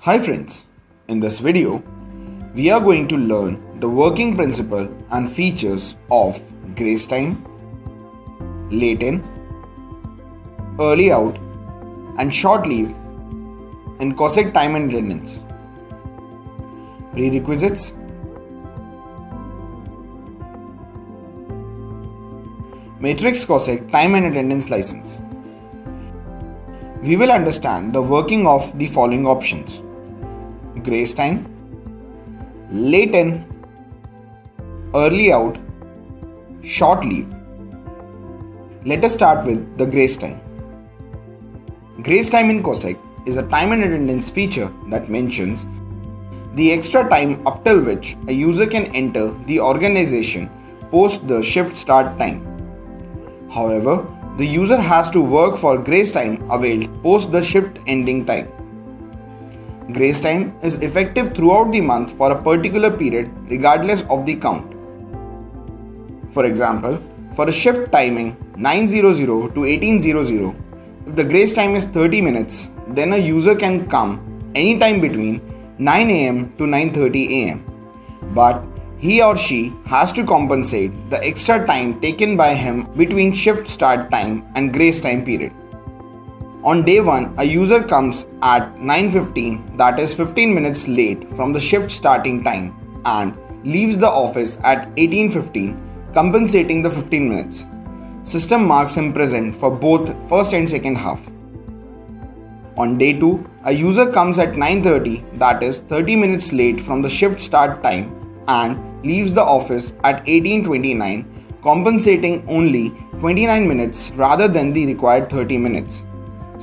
Hi friends, in this video, we are going to learn the working principle and features of grace time, late in, early out and short leave in COSEC time and attendance. Prerequisites: Matrix COSEC time and attendance license. We will understand the working of the following options: grace time, late in, early out, short leave. Let us start with the grace time. Grace time in COSEC is a time and attendance feature that mentions the extra time up till which a user can enter the organization post the shift start time. However, the user has to work for grace time availed post the shift ending time. Grace time is effective throughout the month for a particular period regardless of the count. For example, for a shift timing 9:00 to 18:00, if the grace time is 30 minutes, then a user can come anytime between 9 am to 9:30 am. But he or she has to compensate the extra time taken by him between shift start time and grace time period. On day 1, a user comes at 9:15, that is 15 minutes late from the shift starting time, and leaves the office at 18:15, compensating the 15 minutes. System marks him present for both first and second half. On day 2, a user comes at 9:30, that is 30 minutes late from the shift start time, and leaves the office at 18:29, compensating only 29 minutes rather than the required 30 minutes.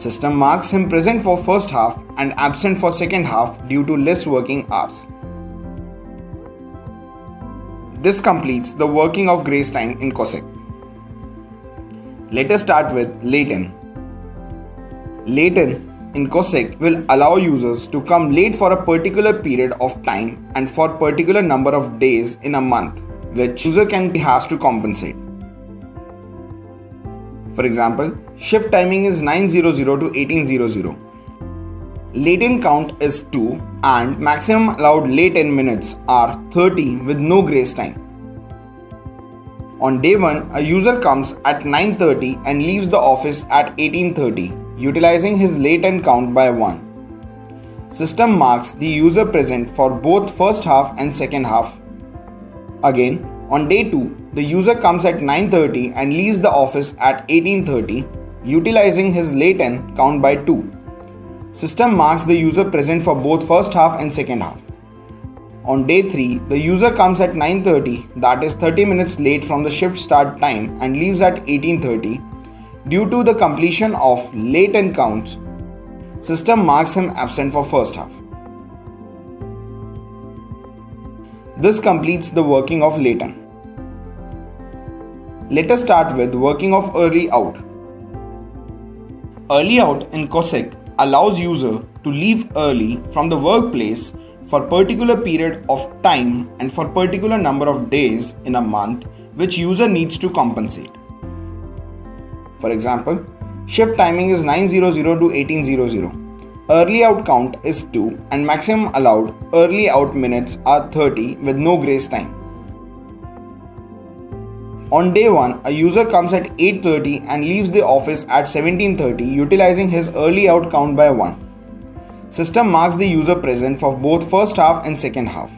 System marks him present for first half and absent for second half due to less working hours. This completes the working of grace time in COSEC. Let us start with late in. Late in COSEC will allow users to come late for a particular period of time and for particular number of days in a month, which user has to compensate. For example, shift timing is 9:00 to 18:00. Late in count is 2 and maximum allowed late in minutes are 30 with no grace time. On day 1, a user comes at 9:30 and leaves the office at 18:30, utilizing his late in count by 1. System marks the user present for both first half and second half. Again, on day 2, the user comes at 9:30 and leaves the office at 18:30, utilizing his late in count by 2. System marks the user present for both first half and second half. On day 3, the user comes at 9:30, that is 30 minutes late from the shift start time, and leaves at 18:30. Due to the completion of late in counts, system marks him absent for first half. This completes the working of late in. Let us start with working of early out. Early out in COSEC allows user to leave early from the workplace for particular period of time and for particular number of days in a month which user needs to compensate. For example, shift timing is 9:00 to 18:00. Early out count is 2 and maximum allowed early out minutes are 30 with no grace time. On day 1, a user comes at 8:30 and leaves the office at 17:30, utilizing his early out count by 1. System marks the user present for both first half and second half.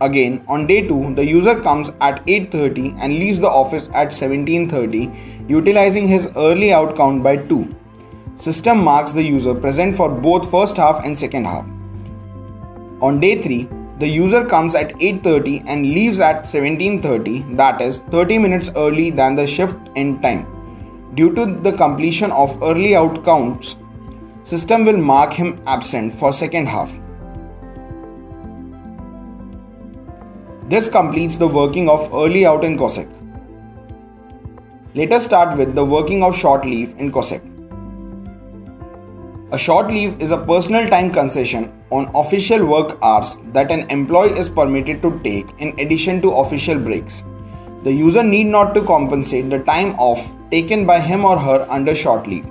Again, on day 2, the user comes at 8:30 and leaves the office at 17:30, utilizing his early out count by 2. System marks the user present for both first half and second half. On day 3, the user comes at 8:30 and leaves at 17:30, that is 30 minutes early than the shift end time. Due to the completion of early out counts, system will mark him absent for second half. This completes the working of early out in COSEC. Let us start with the working of short leave in COSEC. A short leave is a personal time concession on official work hours that an employee is permitted to take in addition to official breaks. The user need not to compensate the time off taken by him or her under short leave.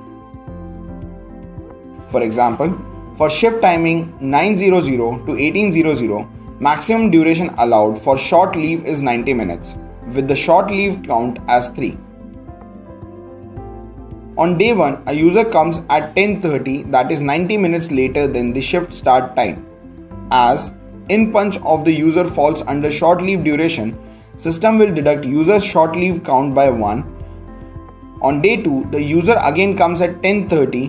For example, For shift timing 900 to 1800, maximum duration allowed for short leave is 90 minutes, with the short leave count as 3. On day 1, a user comes at 10:30, that is 90 minutes later than the shift start time. As in punch of the user falls under short leave duration, system will deduct user's short leave count by 1. On day 2, the user again comes at 10:30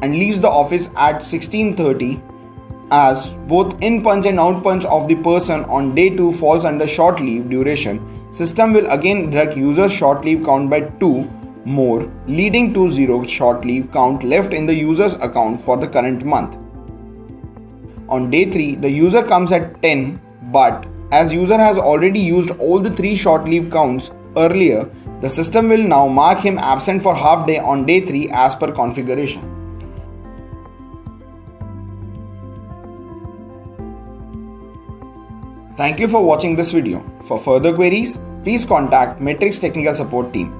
and leaves the office at 16:30, as both in punch and out punch of the person on day 2 falls under short leave duration, system will again deduct user's short leave count by 2 more, leading to 0 short leave count left in the user's account for the current month. On day 3, the user comes at 10, but as user has already used all the 3 short leave counts earlier, the system will now mark him absent for half day on day 3 as per configuration. Thank you for watching this video. For further queries, please contact Matrix Technical Support Team.